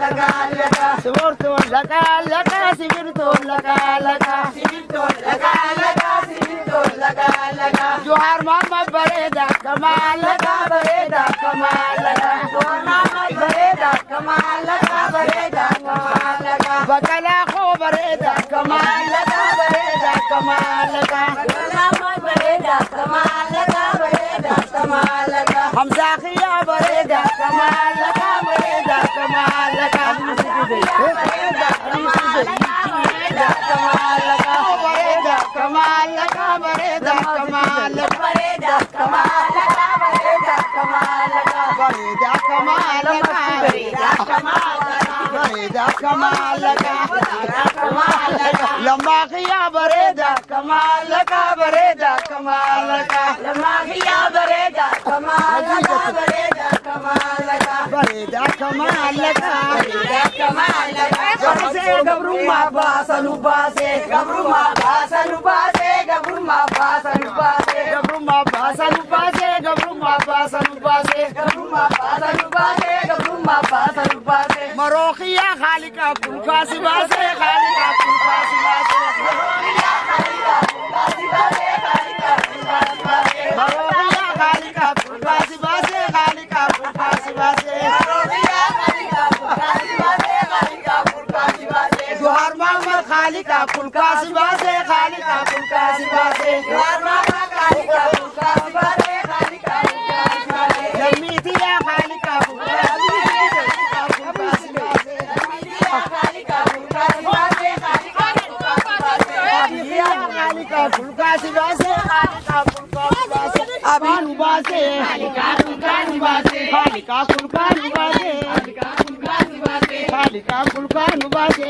laka laka Siburtu laka laka sibirtu laka laka sibirto laka laka sibirto laka laka Johar Muhammad Bareda Kamal laka Bareda Kamal laka Johar Muhammad Bareda Kamal laka Bareda Kamal laka Bakala ko Bareda Kamal laka Bareda Kamal laka Johar Muhammad Bareda Kamal laka Bareda Kamal laka Hamza Khiya Bareda Kamal laka Bareda Kamal laka Bareda Kamal laka Bareda Kamal laka Bareda Kamal laka Bareda Kamal laka Bareda Kamal laka Bareda Kamal laka Bareda Kamal laka Bareda Kamal laka Kamal laka Lamba Khiya Bareda Kamal laka Bareda Kamal laka lama khiya bareda kamal laka bareda kamal laka Bareda Kamal laka bareda kamal laka base gabruma basalu base gabruma basalu base gabruma basalu base Gabruma basalu base Gabruma basalu base gabruma basalu base gabruma basalu base Marokhiya Khalika Kulkasi base Khalika Kulkasi base khiya khalika base base khalika base Marokhiya Khalika Kulkasi base Khalika Kulkasi base khiya khalika base khalika base Johar Muhammad Khalika Kulkasi base Khalika Kulkasi base Johar Muhammad khalika base khalika base Jamitiya Khalika Kulkasi Khalika Kulkasi base Khalika Kulkasi base Abanu base Khalika Kulkani base Khalika Kulkani base Khalika Kulkani base